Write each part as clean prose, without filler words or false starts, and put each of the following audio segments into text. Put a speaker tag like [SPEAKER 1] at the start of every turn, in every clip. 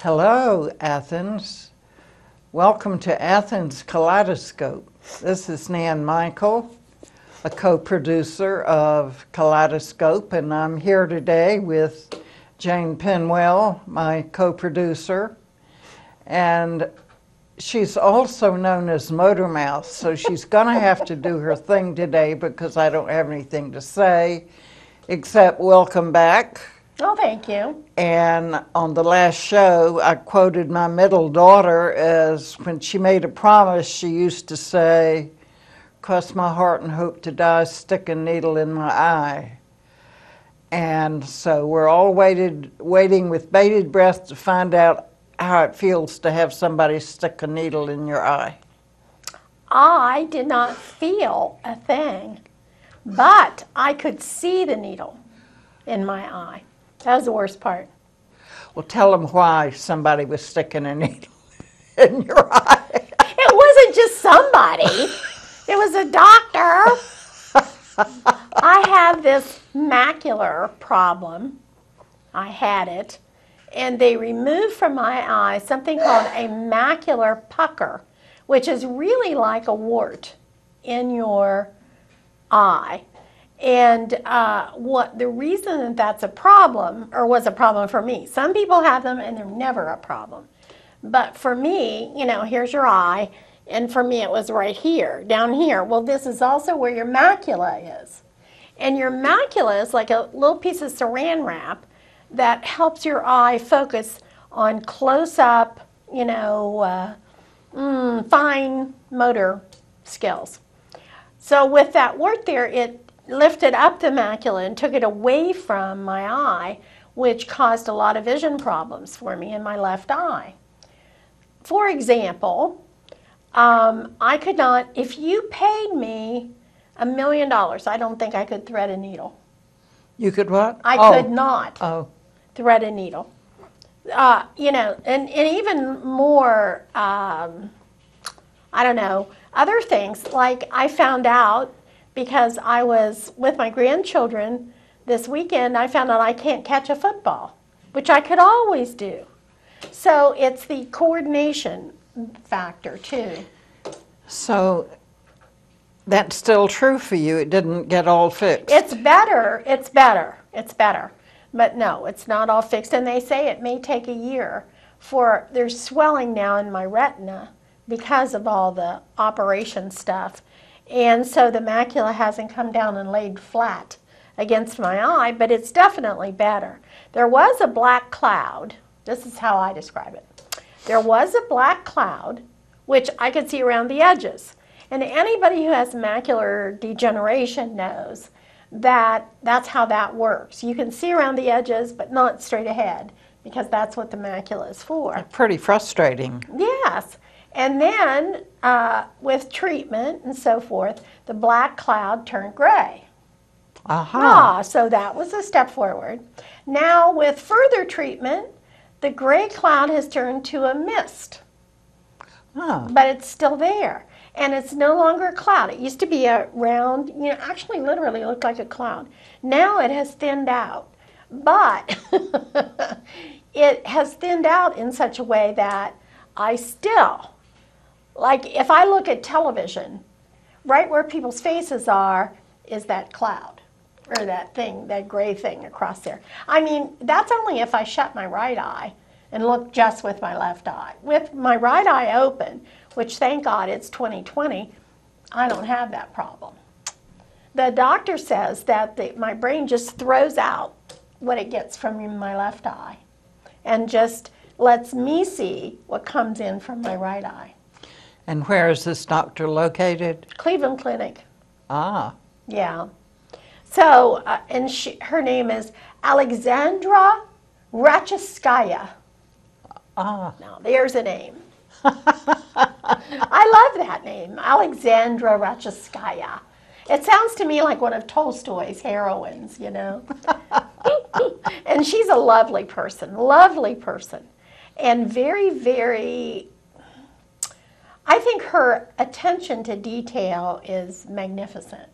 [SPEAKER 1] Hello, Athens. Welcome to Athens Kaleidoscope. This is Nan Michael, a co-producer of Kaleidoscope, and I'm here today with Jane Penwell, my co-producer, and she's also known as Motor Mouth, so she's gonna have to do her thing today because I don't have anything to say except welcome back.
[SPEAKER 2] Oh, thank you.
[SPEAKER 1] And on the last show, I quoted my middle daughter as when she made a promise, she used to say, "Cross my heart and hope to die, stick a needle in my eye." And so we're all waiting with bated breath to find out how it feels to have somebody stick a needle in your eye.
[SPEAKER 2] I did not feel a thing, but I could see the needle in my eye. That was the worst part.
[SPEAKER 1] Well, tell them why somebody was sticking a needle in your eye.
[SPEAKER 2] It wasn't just somebody. It was a doctor. I have this macular problem. I had it. And they removed from my eye something called a macular pucker, which is really like a wart in your eye. And what the reason that that's a problem, or was a problem for me, some people have them and they're never a problem. But for me, you know, here's your eye, and for me it was right here, down here. Well, this is also where your macula is. And your macula is like a little piece of saran wrap that helps your eye focus on close-up, you know, fine motor skills. So with that wart there, it lifted up the macula and took it away from my eye, which caused a lot of vision problems for me in my left eye. For example, I could not, if you paid me $1 million, I don't think I could thread a needle.
[SPEAKER 1] You could what?
[SPEAKER 2] I could not thread a needle. You know, and even more, I don't know, other things, like I found out because I was with my grandchildren this weekend, I found out I can't catch a football, which I could always do. So it's the coordination factor too.
[SPEAKER 1] So that's still true for you. It didn't get all fixed.
[SPEAKER 2] It's better. It's better. It's better. But no, it's not all fixed. And they say it may take a year for there's swelling now in my retina because of all the operation stuff. And so the macula hasn't come down and laid flat against my eye, but it's definitely better. There was a black cloud. This is how I describe it. There was a black cloud, which I could see around the edges. And anybody who has macular degeneration knows that that's how that works. You can see around the edges, but not straight ahead, because that's what the macula is for.
[SPEAKER 1] Pretty frustrating.
[SPEAKER 2] Yes. And then with treatment and so forth, the black cloud turned gray. So that was a step forward. Now with further treatment, the gray cloud has turned to a mist. But it's still there. And it's no longer a cloud. It used to be a round, you know, actually literally looked like a cloud. Now it has thinned out. But it has thinned out in such a way that I still, like if I look at television, right where people's faces are is that cloud, or that thing, that gray thing across there. I mean, that's only if I shut my right eye and look just with my left eye. With my right eye open, which thank God it's 2020, I don't have that problem. The doctor says that my brain just throws out what it gets from my left eye and just lets me see what comes in from my right eye.
[SPEAKER 1] And where is this doctor located?
[SPEAKER 2] Cleveland Clinic. Yeah. So, and her name is Alexandra Rachiskaya. Now, there's a name. I love that name, Alexandra Rachiskaya. It sounds to me like one of Tolstoy's heroines, you know. And she's a lovely person, and very, very, I think her attention to detail is magnificent.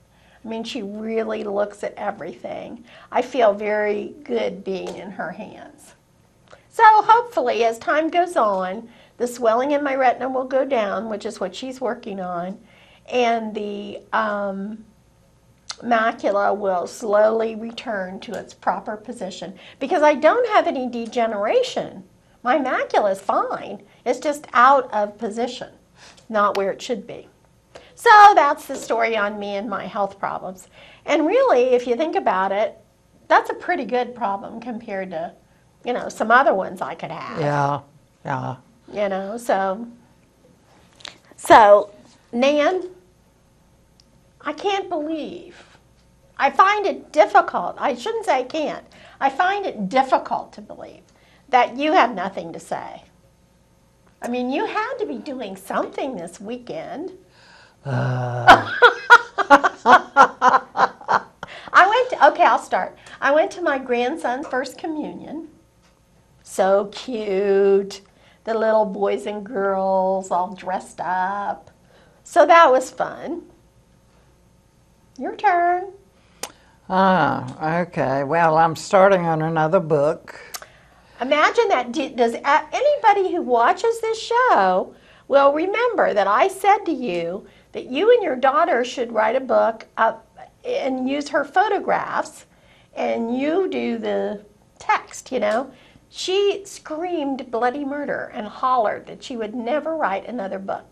[SPEAKER 2] I mean, she really looks at everything. I feel very good being in her hands. So hopefully, as time goes on, the swelling in my retina will go down, which is what she's working on, and the macula will slowly return to its proper position. Because I don't have any degeneration. My macula is fine. It's just out of position, not where it should be. So that's the story on me and my health problems. And really, if you think about it, that's a pretty good problem compared to, some other ones I could have.
[SPEAKER 1] Yeah, yeah.
[SPEAKER 2] So, Nan, I can't believe. I find it difficult. I shouldn't say I can't. I find it difficult to believe that you have nothing to say. I mean, you had to be doing something this weekend. I'll start. I went to my grandson's first communion. So cute. The little boys and girls all dressed up. So that was fun. Your turn.
[SPEAKER 1] Okay. Well, I'm starting on another book.
[SPEAKER 2] Imagine that. Does anybody who watches this show will remember that I said to you that you and your daughter should write a book and use her photographs, and you do the text, She screamed bloody murder and hollered that she would never write another book.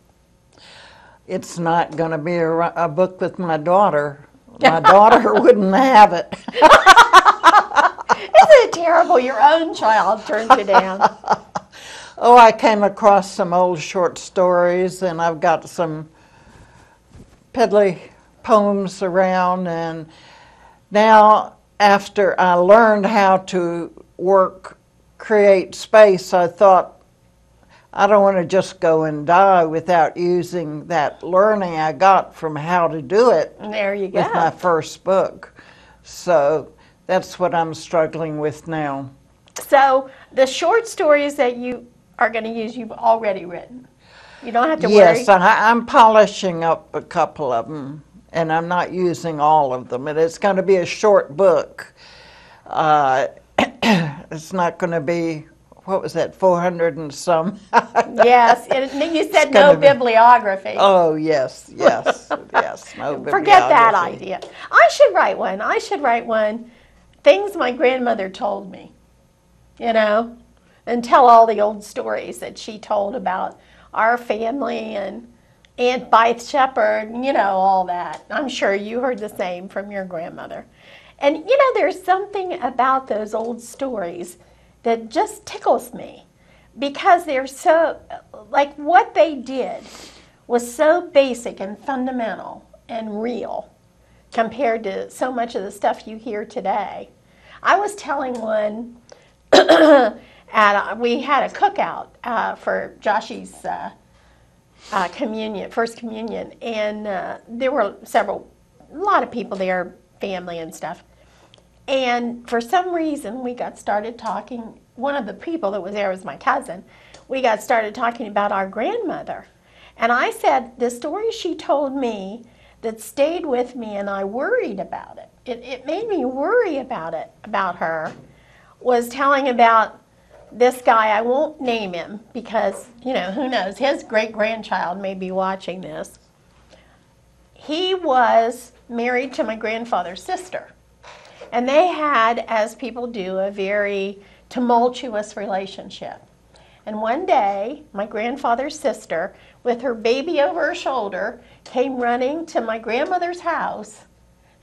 [SPEAKER 1] It's not going to be a book with my daughter. My daughter wouldn't have it.
[SPEAKER 2] Isn't it terrible? Your own child turned you down.
[SPEAKER 1] Oh, I came across some old short stories, and I've got some piddly poems around. And now, after I learned how to create space, I thought, I don't want to just go and die without using that learning I got from how to do it.
[SPEAKER 2] There you go.
[SPEAKER 1] With my first book. So that's what I'm struggling with now.
[SPEAKER 2] So the short stories that you are going to use, you've already written. You don't have to worry.
[SPEAKER 1] Yes, I'm polishing up a couple of them, and I'm not using all of them. And it's going to be a short book. It's not going to be, what was that, 400 and some?
[SPEAKER 2] Yes, and you said no bibliography.
[SPEAKER 1] Oh, yes, yes, no bibliography.
[SPEAKER 2] Forget that idea. I should write one. Things my grandmother told me, and tell all the old stories that she told about our family and Aunt Bythe Shepherd, all that. I'm sure you heard the same from your grandmother. And, there's something about those old stories that just tickles me because they're so, like what they did was so basic and fundamental and real compared to so much of the stuff you hear today. I was telling one, we had a cookout for Joshy's first communion, and there were a lot of people there, family and stuff. And for some reason, we got started talking. One of the people that was there was my cousin. We got started talking about our grandmother. And I said, the story she told me that stayed with me and I worried about it. It made me worry about her, was telling about this guy. I won't name him because, who knows, his great-grandchild may be watching this. He was married to my grandfather's sister. And they had, as people do, a very tumultuous relationship. And one day, my grandfather's sister, with her baby over her shoulder, came running to my grandmother's house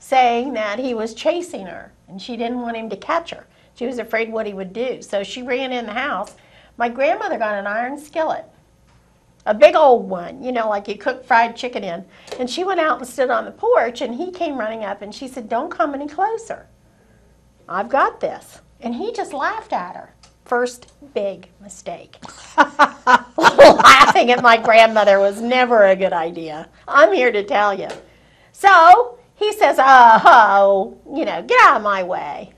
[SPEAKER 2] saying that he was chasing her and she didn't want him to catch her. She was afraid what he would do. So she ran in the house. My grandmother got an iron skillet, a big old one, like you cook fried chicken in. And she went out and stood on the porch, and he came running up, and she said, "Don't come any closer. I've got this." And he just laughed at her. First big mistake. Laughing at my grandmother was never a good idea. I'm here to tell you. So he says, get out of my way.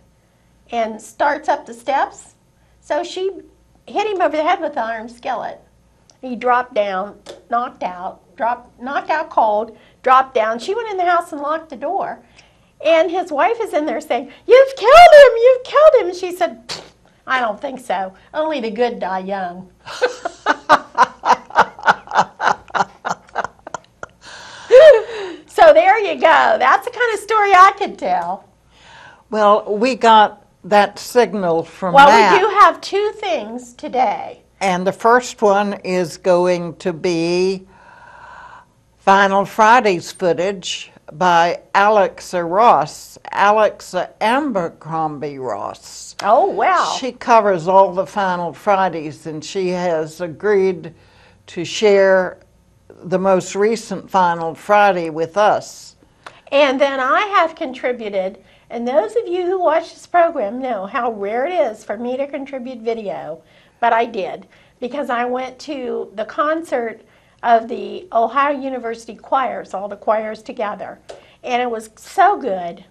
[SPEAKER 2] And starts up the steps. So she hit him over the head with the iron skillet. He dropped down, knocked out cold, dropped down. She went in the house and locked the door. And his wife is in there saying, "You've killed him, you've killed him." And she said, I don't think so. Only the good die young. So there you go. That's the kind of story I could tell.
[SPEAKER 1] Well, we got that signal from
[SPEAKER 2] Well,
[SPEAKER 1] Matt.
[SPEAKER 2] we do have two things today.
[SPEAKER 1] And the first one is going to be Final Friday's footage by Alexa Ross, Alexa Abercrombie Ross.
[SPEAKER 2] Oh, wow.
[SPEAKER 1] She covers all the Final Fridays, and she has agreed to share the most recent Final Friday with us.
[SPEAKER 2] And then I have contributed, and those of you who watch this program know how rare it is for me to contribute video, but I did, because I went to the concert of the Ohio University choirs, all the choirs together, and it was so good.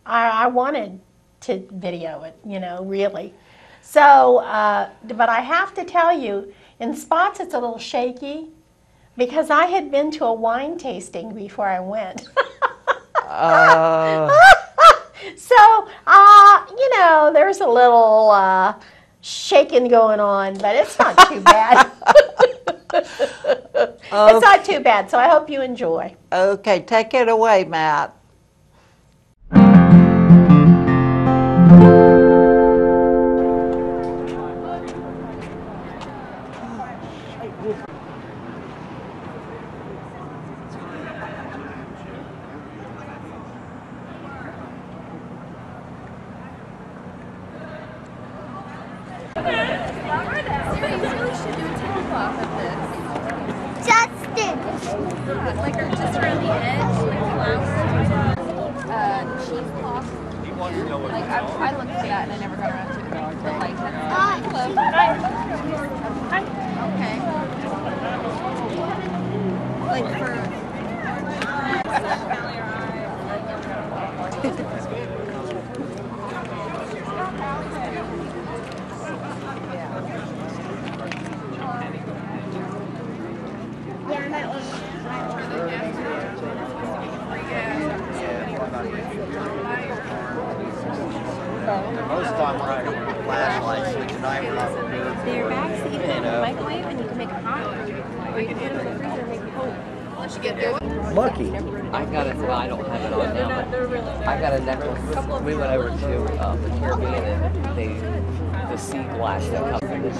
[SPEAKER 2] I wanted to video it, you know, really. So, but I have to tell you, in spots it's a little shaky, because I had been to a wine tasting before I went. So, you know, there's a little shaking going on, but it's not too bad. It's not too bad, so I hope you enjoy.
[SPEAKER 1] Okay, take it away, Matt.
[SPEAKER 3] Justin!
[SPEAKER 4] Like just around the edge, like flowers, cheesecloth. Like I looked for that and I never got around to it. But like hello. Hi. Okay. Like for
[SPEAKER 3] Yeah, that one.
[SPEAKER 5] Most of the time we're not going to flashlights, so tonight we're not going to do
[SPEAKER 4] they're bags that you put in the microwave and you can make it hot, or you can put it in the freezer and make it cold. Unless you get through it.
[SPEAKER 5] Lucky.
[SPEAKER 6] I got it. Well, I don't have it on now, but I got a necklace. We went over to the Caribbean and the sea glass that comes in this.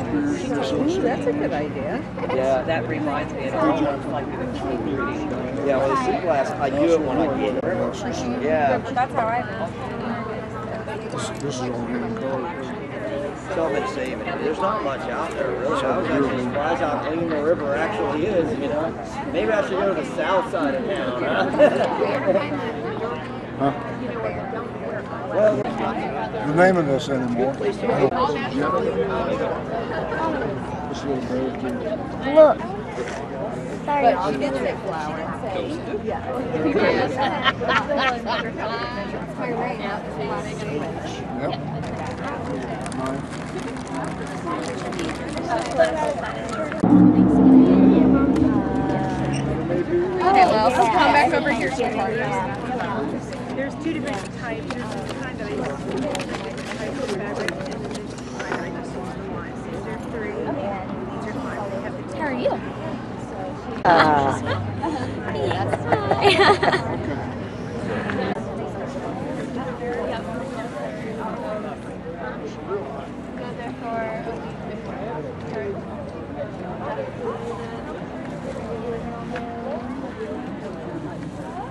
[SPEAKER 7] Ooh, that's a good idea.
[SPEAKER 6] Yeah, that reminds me of almost like an intriguing.
[SPEAKER 5] Yeah, well, the sea glass, I do it when I get it. Yeah.
[SPEAKER 4] That's how I
[SPEAKER 8] This is all getting cold.
[SPEAKER 5] So I've been saving it. There's not much out there, really. I was actually surprised how clean the river actually is, you know. Maybe I should go to the south side of town, huh? Well,
[SPEAKER 8] The name of this anymore. This little bird too.
[SPEAKER 3] Look. Sorry.
[SPEAKER 4] She did say flower.
[SPEAKER 8] Yep. Nice.
[SPEAKER 4] Okay, well, come back over here, sweetheart.
[SPEAKER 7] There's two different types. There's the kind that I use type of fabric, and then there's the kind that I use wine. So there's three. These are fine. They have the
[SPEAKER 4] How are you?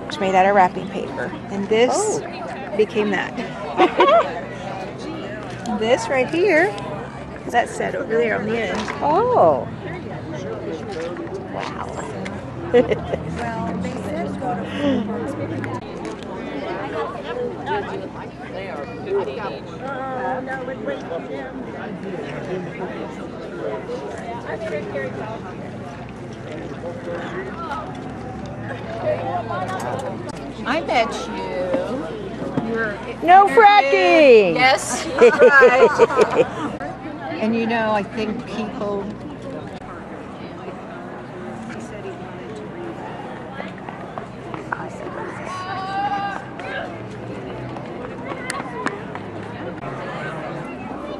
[SPEAKER 9] It's made out of wrapping paper, and this became that. This right here, that's set over there on the end.
[SPEAKER 1] Oh.
[SPEAKER 7] I bet you're
[SPEAKER 1] No fracking!
[SPEAKER 7] yes, and you know, I think people.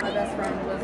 [SPEAKER 4] My best friend was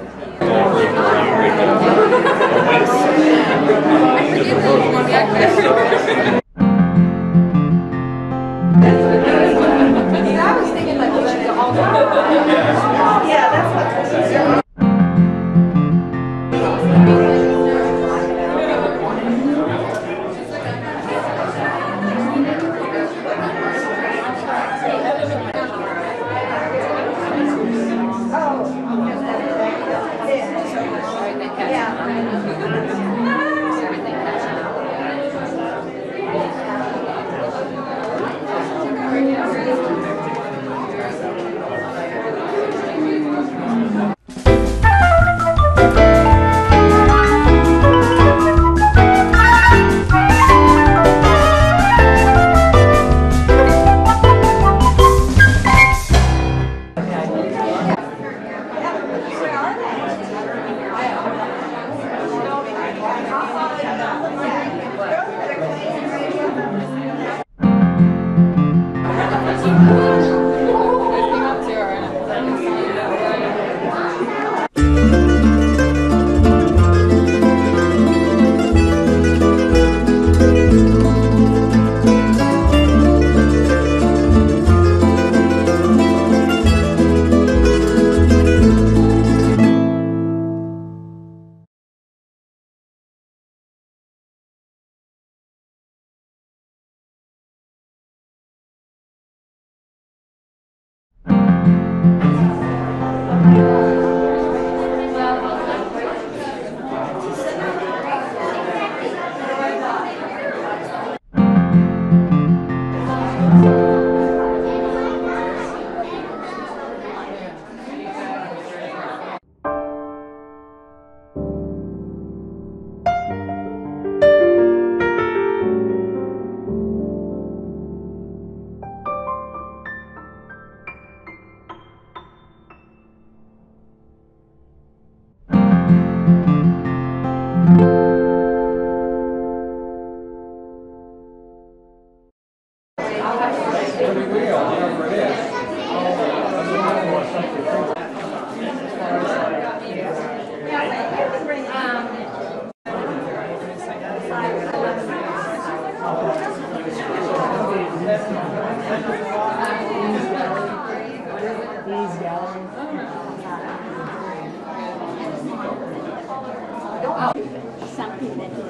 [SPEAKER 3] Something that is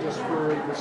[SPEAKER 8] Just for the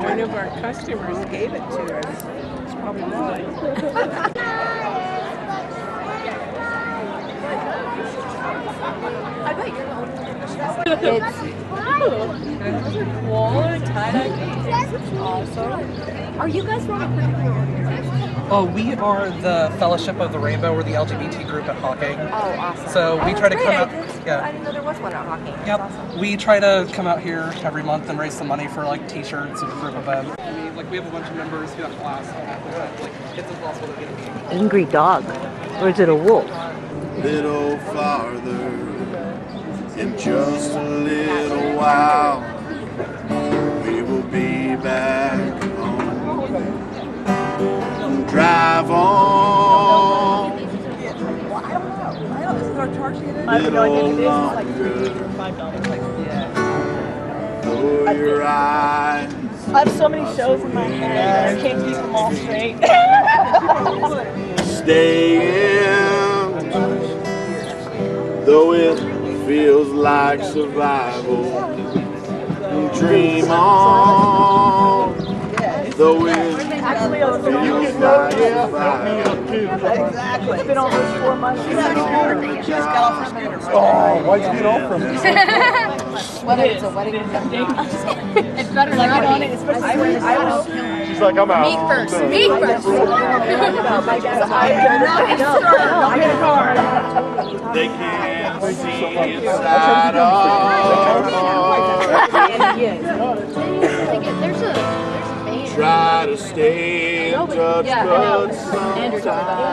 [SPEAKER 7] One of our customers gave it to us. It's probably mine.
[SPEAKER 4] Are you guys from a particular organization?
[SPEAKER 10] Oh, we are the Fellowship of the Rainbow. We're the LGBT group at Hawking.
[SPEAKER 4] Oh, awesome.
[SPEAKER 10] So we try to come out.
[SPEAKER 4] I
[SPEAKER 10] Yeah.
[SPEAKER 4] didn't know there was one at Hawking. That's
[SPEAKER 10] Yep.
[SPEAKER 4] awesome.
[SPEAKER 10] We try to come out here every month and raise some money for like T-shirts and group events. Like we have a bunch of members who have class like it's impossible to get a
[SPEAKER 11] Angry dog, or is it a wolf?
[SPEAKER 12] Little farther in just a little while we will be back home. Drive on a little longer. Though your eyes
[SPEAKER 11] I have so many shows in my head, I can't keep them all straight.
[SPEAKER 12] stay in, though it feels like survival. Dream on, though it feels like survival.
[SPEAKER 11] Exactly. It's been almost 4 months.
[SPEAKER 10] Just got off her scooter.
[SPEAKER 8] Oh, why'd you get off from me?
[SPEAKER 4] Whether it's a wedding or something. It's better than
[SPEAKER 11] Like on
[SPEAKER 4] me.
[SPEAKER 11] it, especially when it's out.
[SPEAKER 8] She's like, I'm out.
[SPEAKER 4] Me first. Me first.
[SPEAKER 11] I get a car.
[SPEAKER 12] They can't see inside our
[SPEAKER 4] There's a band.
[SPEAKER 12] try to stay in touch,
[SPEAKER 4] Yeah, I
[SPEAKER 12] but
[SPEAKER 4] know. Andrew talked about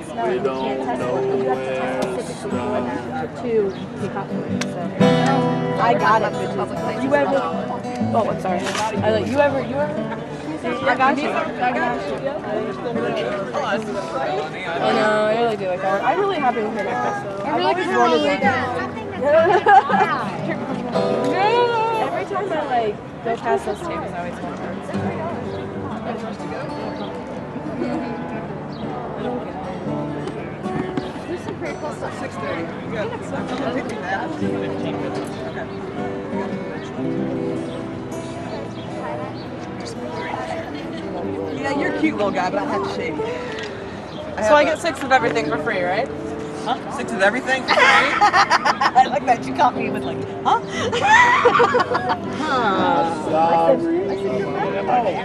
[SPEAKER 12] sometimes we don't know where to start.
[SPEAKER 11] I got it. You ever? Oh, I'm sorry. I like you ever? I got you. I got you. I know. I really do like that. I'm really happy to hear that. I really wanted that. Every time I like go past those tables, I always want
[SPEAKER 4] There's some pretty cool stuff.
[SPEAKER 10] 6:30. Good. I'm taking that. 15 minutes. Okay. Yeah, you're a cute little guy, but I have to shave. So I get 6 of everything for free, right? Huh? 6 of everything?
[SPEAKER 11] I like that. You caught me with like, huh?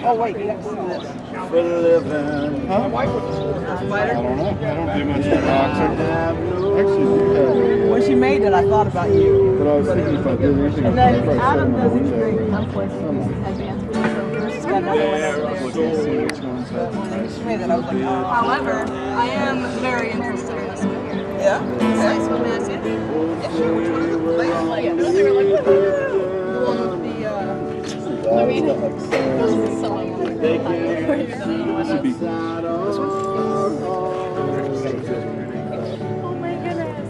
[SPEAKER 11] Oh, wait, you have to see this.
[SPEAKER 8] For the living. Huh? I don't know. I don't do much of boxing. Actually, you have
[SPEAKER 11] When she made it, I thought about you.
[SPEAKER 8] but I was thinking if I did anything,
[SPEAKER 11] And
[SPEAKER 8] I'd
[SPEAKER 11] then
[SPEAKER 8] probably
[SPEAKER 11] Adam
[SPEAKER 8] set
[SPEAKER 11] does
[SPEAKER 8] them
[SPEAKER 11] these
[SPEAKER 8] on
[SPEAKER 11] great
[SPEAKER 8] one
[SPEAKER 11] conflicts with advanced videos. She's got another one over there.
[SPEAKER 8] See which ones have
[SPEAKER 11] When she made it, I was like, oh.
[SPEAKER 4] However, I am very interested in this one here.
[SPEAKER 11] Yeah?
[SPEAKER 4] Nice one, may I see it?
[SPEAKER 11] Yeah, sure. Which one is it? Like,
[SPEAKER 4] Yeah, they were like, woo!
[SPEAKER 11] the one with the,
[SPEAKER 4] I mean, this is so I want to
[SPEAKER 8] This would be this one?
[SPEAKER 4] Oh my goodness.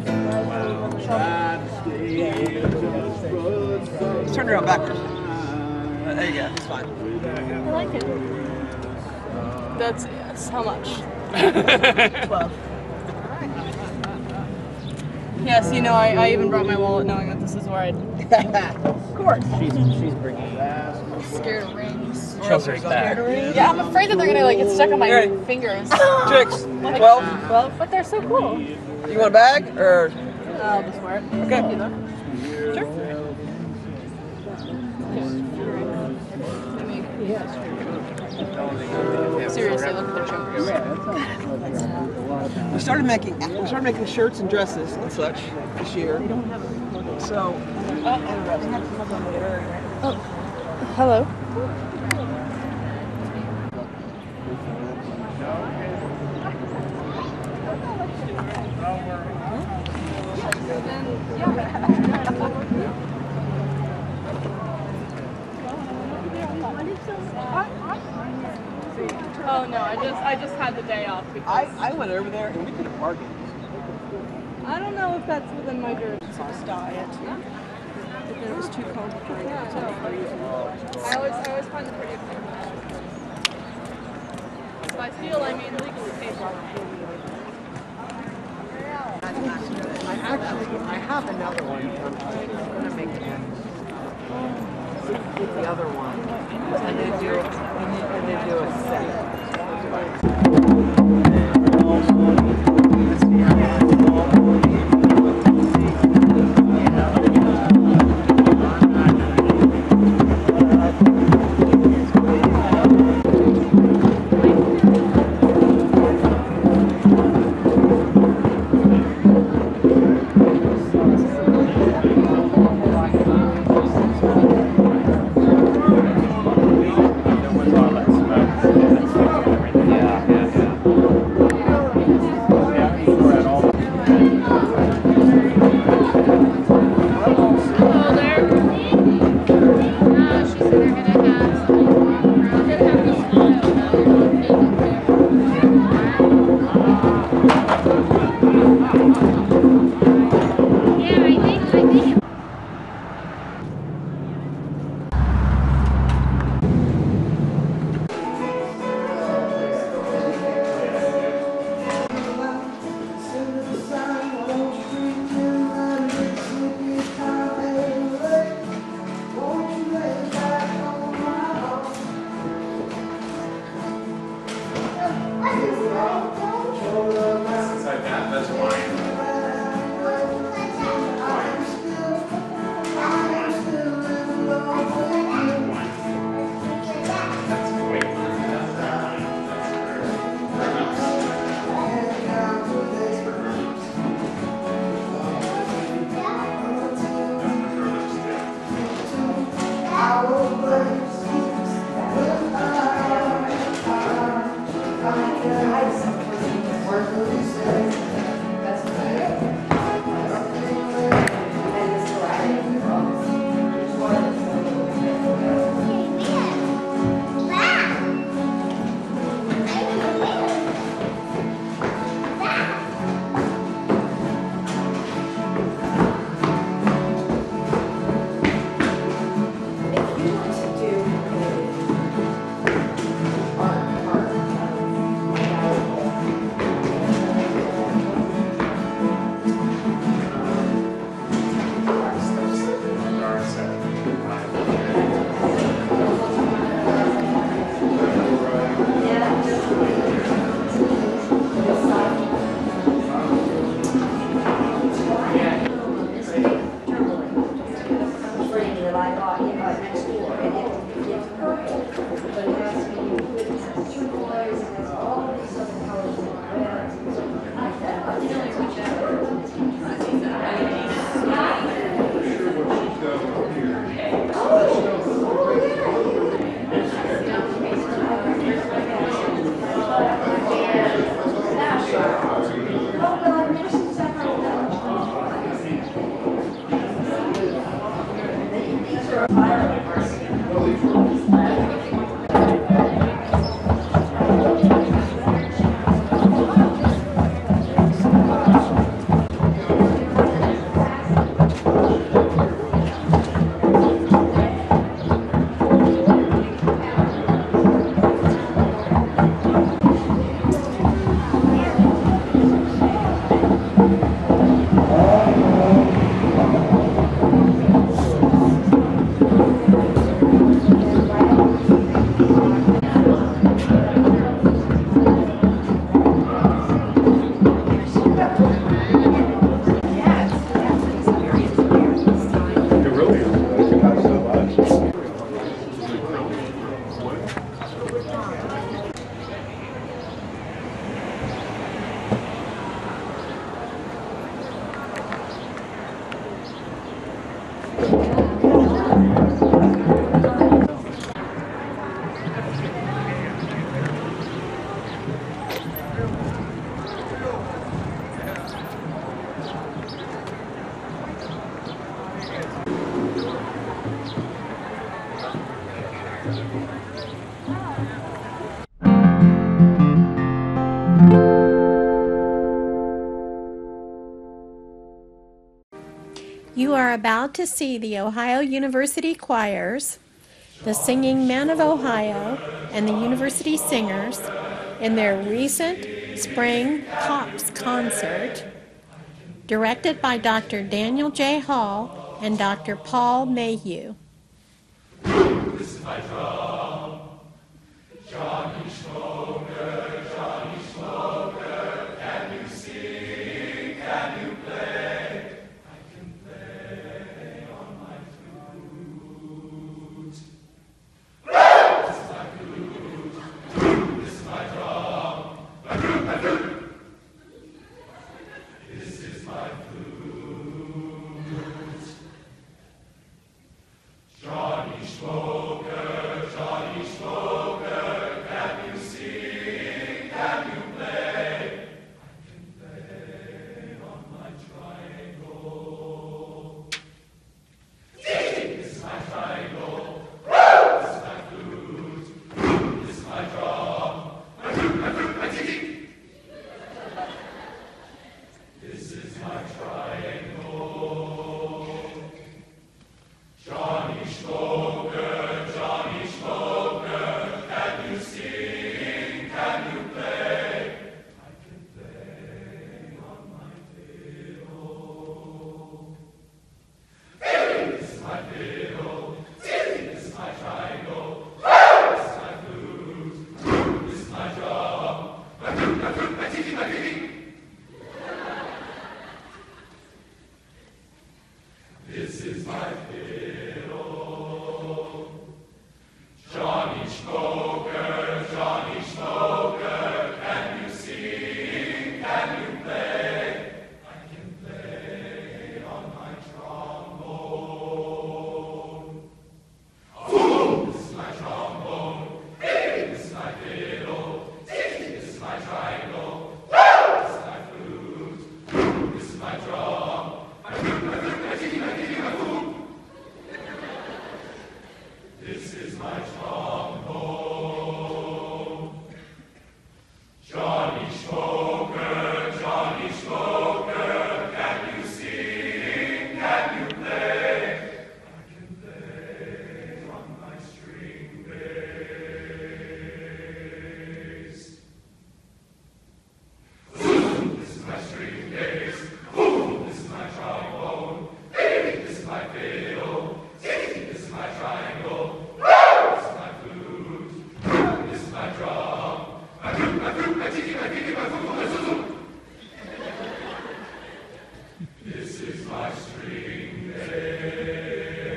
[SPEAKER 10] Just turn it around backwards. There you go, it's fine.
[SPEAKER 4] I like it. That's how much?
[SPEAKER 11] 12.
[SPEAKER 4] Yes, you know, I even brought my wallet knowing that this is where I'd...
[SPEAKER 11] Of course.
[SPEAKER 5] She's bringing
[SPEAKER 4] Scared of rings.
[SPEAKER 6] Choker's back.
[SPEAKER 4] Yeah, I'm afraid that they're gonna like get stuck on my fingers.
[SPEAKER 10] Chicks,
[SPEAKER 4] Like,
[SPEAKER 10] 12.
[SPEAKER 4] 12, but they're so cool.
[SPEAKER 10] You want a bag or?
[SPEAKER 4] I'll just wear it.
[SPEAKER 10] Okay.
[SPEAKER 4] Thank you, though.
[SPEAKER 10] Sure.
[SPEAKER 4] Seriously, look at their chokers.
[SPEAKER 10] We started making shirts and dresses and such this year. So,
[SPEAKER 4] Hello. Oh no, I just had the day off because
[SPEAKER 10] I went over there and we could have bargained.
[SPEAKER 4] I don't know if that's within my jurisdiction.
[SPEAKER 11] Just diet. But then it was too complicated.
[SPEAKER 4] I always find the pretty thing. By steal, I mean legally paid for.
[SPEAKER 5] I have another one. I'm going to make it. The other one. And then do a set.
[SPEAKER 2] You are about to see the Ohio University Choirs, the Singing Men of Ohio, and the University Singers in their recent Spring Pops concert, directed by Dr. Daniel J. Hall and Dr. Paul Mayhew.
[SPEAKER 12] This is my drum, Johnny Smoker, Johnny Smoker. Can you sing? Can you play? I can play on my flute. This is my flute. This is my drum. My flute, my flute. This is my flute. Johnny Smoker, Johnny Smoker, can you sing? Can you play? I can play on my triangle. This is my triangle. This is my flute. This is my drum. My flute, my flute, my tiki. This is my triangle. Johnny Smoker, Johnny Smoker, can you sing? Can you play? I can play on my fiddle. This is my fiddle. This is my triangle. This is my flute. This is my drum. My flute, my flute, my tiki, my tiki. This is my fiddle. Johnny Smoker, Johnny Smoker, can you sing? Can you play? I can play on my trombone. Oh, this is my trombone. This is my fiddle. This is my triangle. This is my flute. This is my drum. My flute, my flute, my tiki, my tiki, my flute. This is my trombone. Johnny Smoker, Johnny Smoker, can you sing? Can you play? I can play on my string bass. This is my string bass. This is my trombone. This is my fiddle. This is my triangle. This is my flute. This is my drum. My flute, my flute, my tiki, my tiki, my flute, my flute. This is my string bass.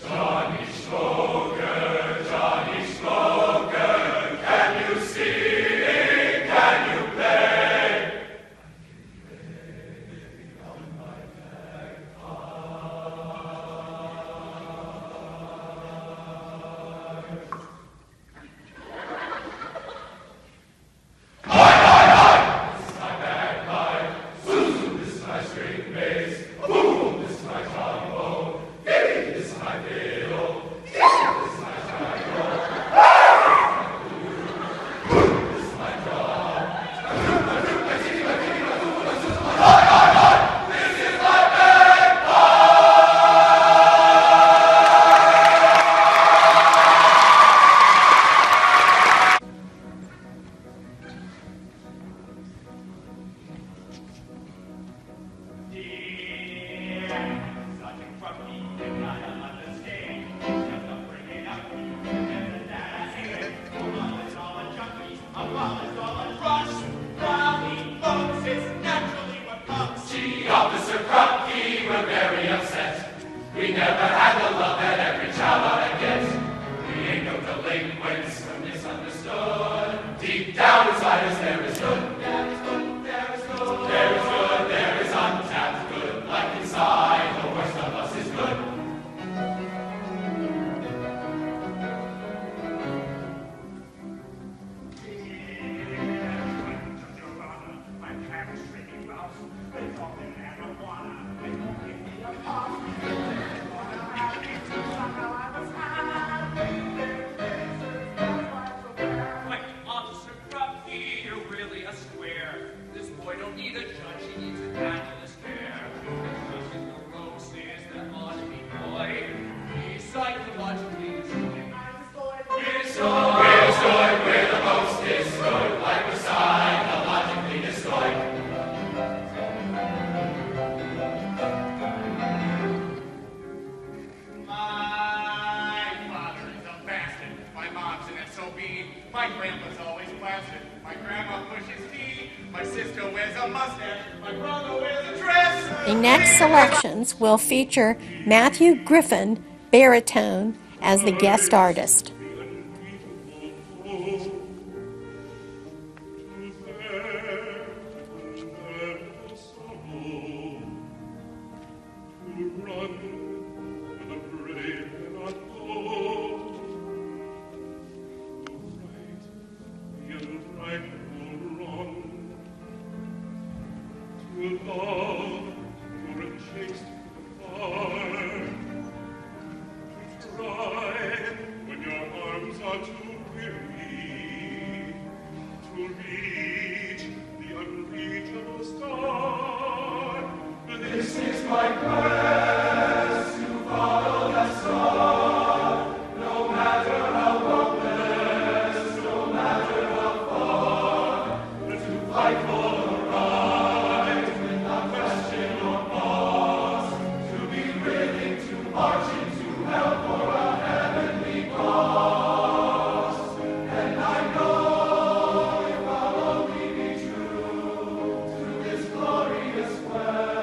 [SPEAKER 12] Johnny Smoker, Johnny Smoker, can you sing? He waits when misunderstood. Deep down inside us there is good. There is good, there is good. There is good, there is untapped good. Like inside, the worst of us is good.
[SPEAKER 13] My grandpa's always blasted. My grandma pushes tea. My sister wears a mustache. My brother wears a dress.
[SPEAKER 2] The next selections will feature Matthew Griffin, baritone, as the guest artist.
[SPEAKER 12] This is my quest to follow that star, no matter how hopeless, no matter how far, to fight for the right without question or pause, to be willing to march into hell for a heavenly cause. And I know if I'll only be true to this glorious quest.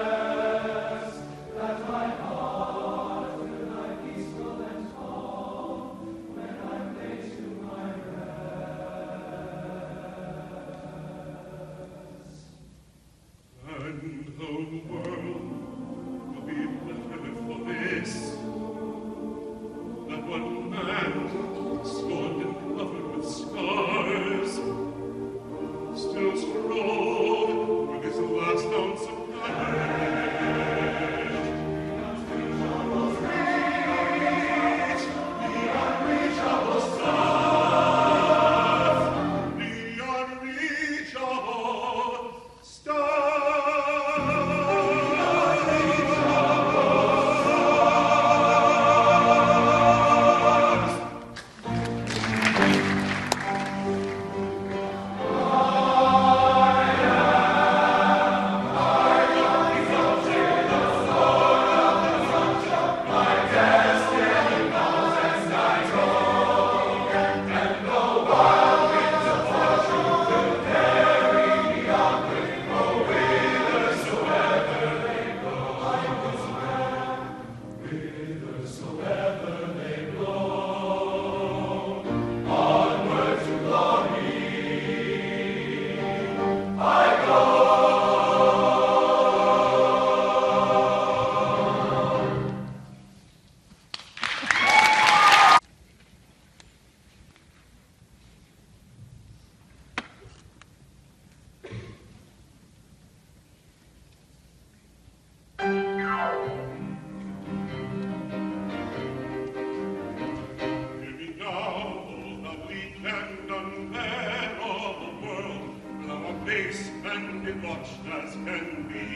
[SPEAKER 8] And debauched as can be,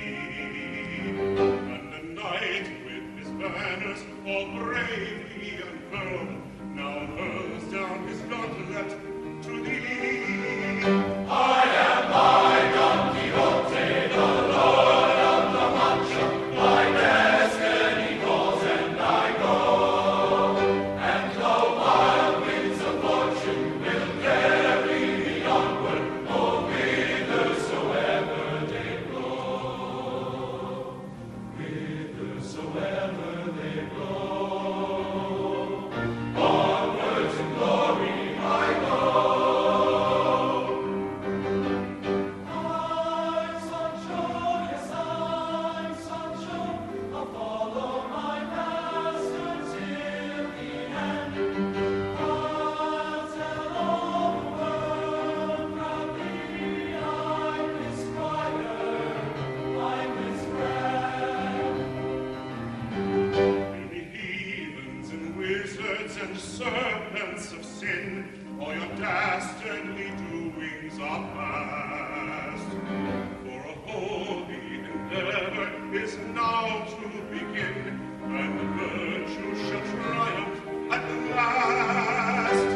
[SPEAKER 8] and the knight with his banners all bravely unfurled now hurls down his gauntlet to thee. I am my Don Quixote, the Lord of La Mancha. My destiny calls and I go, and the wild winds of fortune will carry me onward, oh, whithersoever they blow, whithersoever they blow. Onward to glory.
[SPEAKER 13] dastardly doings are past. For a holy endeavor is now to begin, and virtue shall triumph at last.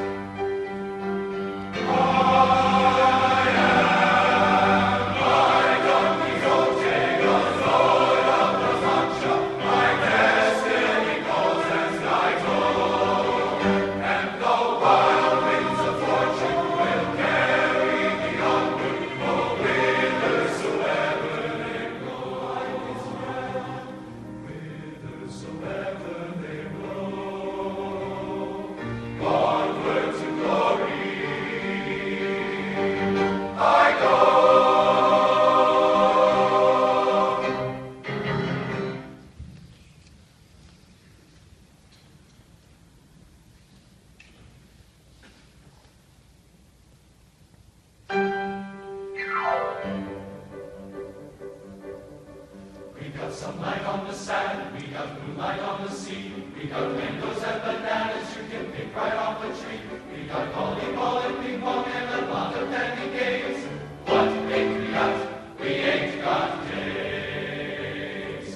[SPEAKER 12] Sunlight on the sand, we got moonlight on the sea. We got mangoes and bananas you can pick right off a tree. We got volleyball and ping pong and a lot of dandy games. What ain't we got? We ain't got days.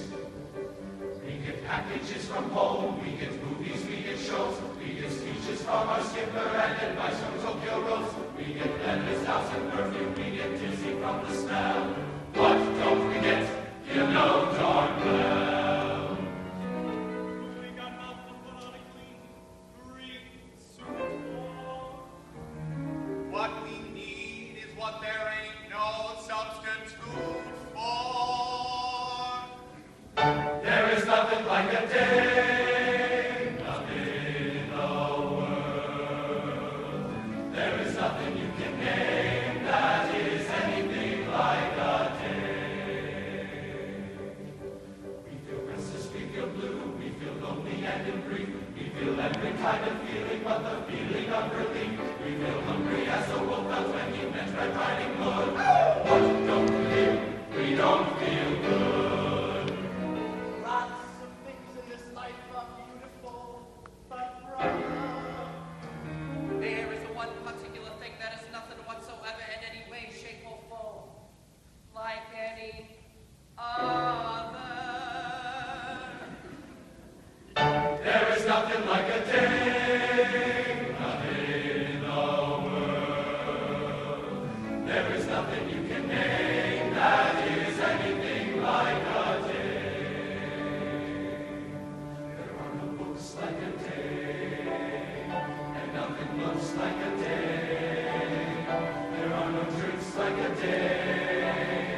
[SPEAKER 12] We get packages from home, we get movies, we get shows. We get speeches from our skipper and advice from Tokyo Rose. We get letters, house and perfume, we get dizzy from the smell. What don't we get? You know darn well. We got nothing but a clean, green suit. What we need is what there ain't no substitute for. There is nothing like a day, nothing in the world. There is nothing you can name that is anything like a day. We feel blue, we feel lonely and in grief. We feel every kind of feeling but the feeling of relief. We feel hungry as a wolf felt when he met Red Riding Hood. What don't we feel? We don't feel good. Lots of things in this life are beautiful, but brother,
[SPEAKER 14] there is one particular thing that is nothing whatsoever in any way, shape, or form like any other.
[SPEAKER 12] There is nothing like a day, nothing in the world. There is nothing you can name that is anything like a day. There are no books like a day, and nothing looks like a day. There are no drinks like a day,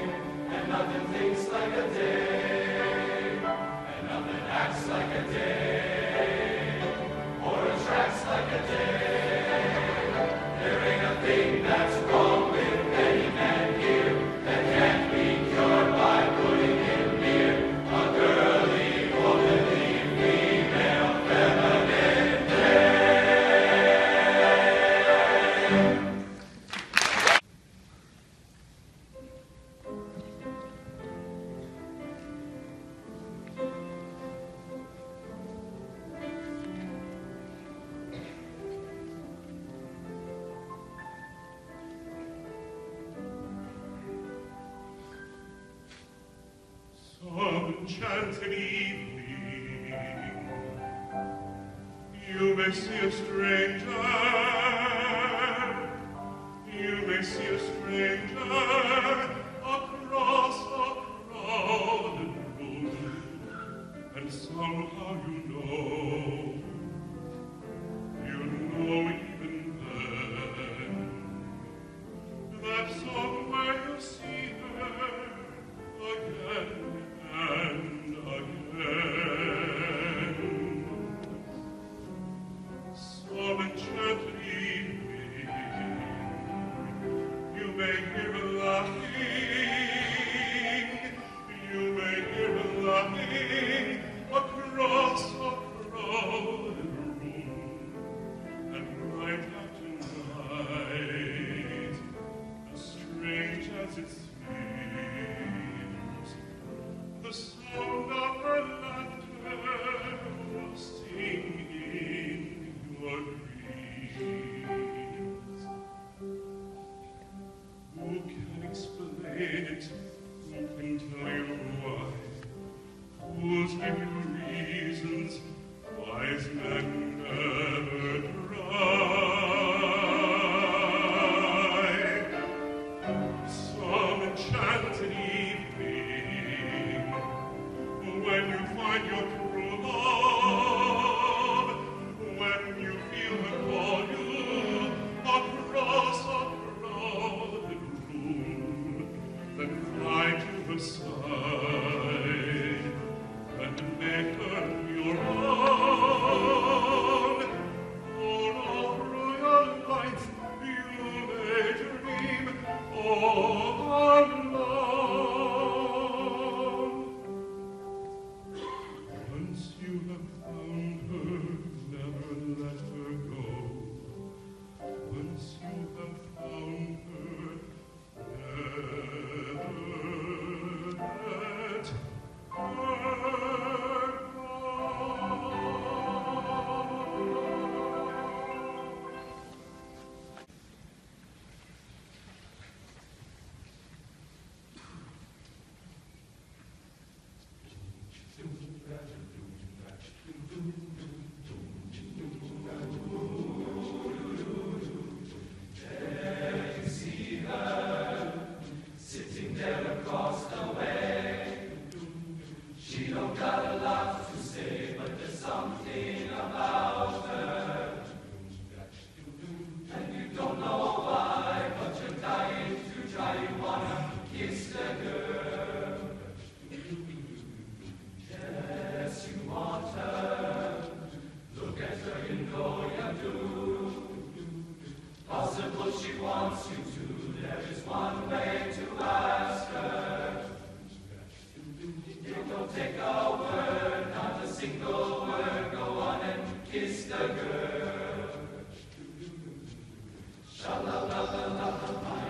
[SPEAKER 12] and nothing thinks like a day, and nothing acts like a day. Like a day. There ain't a thing that's wrong with any man here that can't be cured by putting in beer. A girly, womanly, female, feminine day. Some enchanted evening, you may see a stranger, you may see a stranger across a crowded room, and somehow you know even then, that somewhere you see her again and again. Some enchanted evening, you may hear a laugh she wants you to, there is one way to ask her. Don't take a word, not a single word, go on and kiss the girl. Sha-la-la-la-la-la,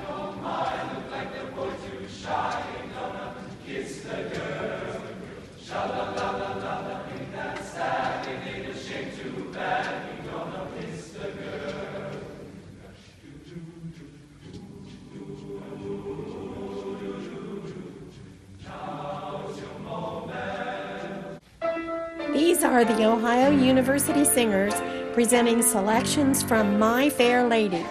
[SPEAKER 12] oh my, look like the boy too shy, ain't gonna kiss the girl. Sha-la-la-la-la-la, ain't that sad, it ain't a shame too bad, ain't gonna kiss the girl. Now's your moment.
[SPEAKER 2] These are the Ohio University Singers presenting selections from My Fair Lady.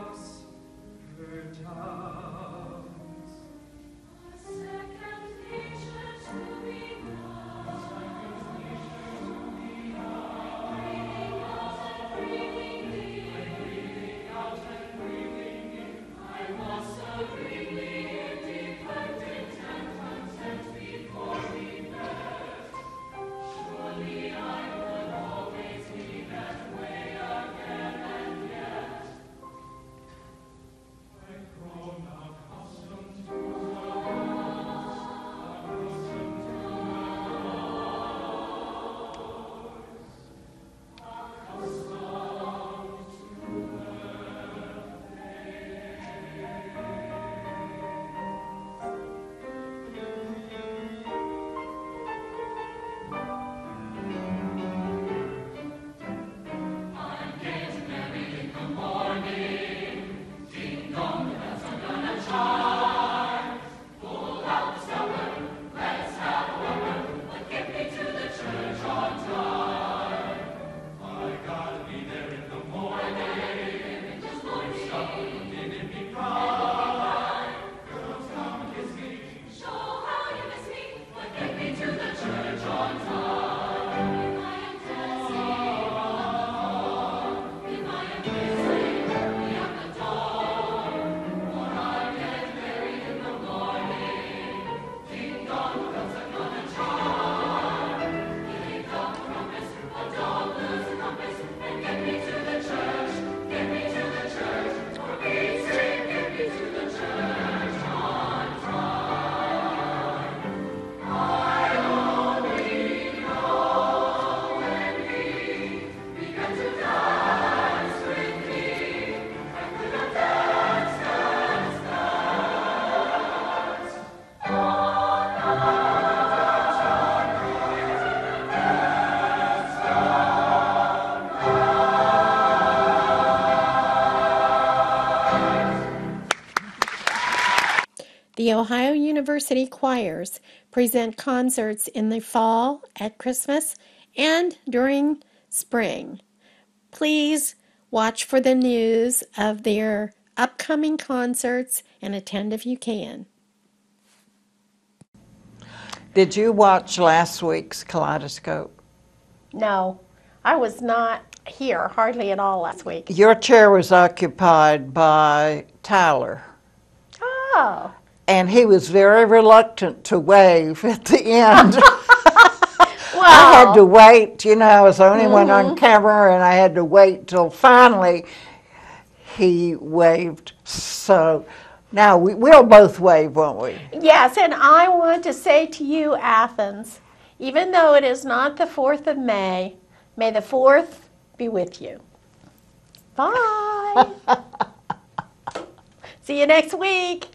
[SPEAKER 12] across her towns. A second nature to be
[SPEAKER 2] The Ohio University Choirs present concerts in the fall, at Christmas, and during spring. Please watch for the news of their upcoming concerts and attend if you can.
[SPEAKER 1] Did you watch last week's Kaleidoscope?
[SPEAKER 2] No, I was not here hardly at all last week.
[SPEAKER 1] Your chair was occupied by Tyler.
[SPEAKER 2] Oh.
[SPEAKER 1] And he was very reluctant to wave at the end.
[SPEAKER 2] Well,
[SPEAKER 1] I had to wait, you know, I was the only one on camera, and I had to wait till finally he waved. So now we'll both wave, won't we?
[SPEAKER 2] Yes, and I want to say to you, Athens, even though it is not the 4th of May, may the 4th be with you. Bye. See you next week.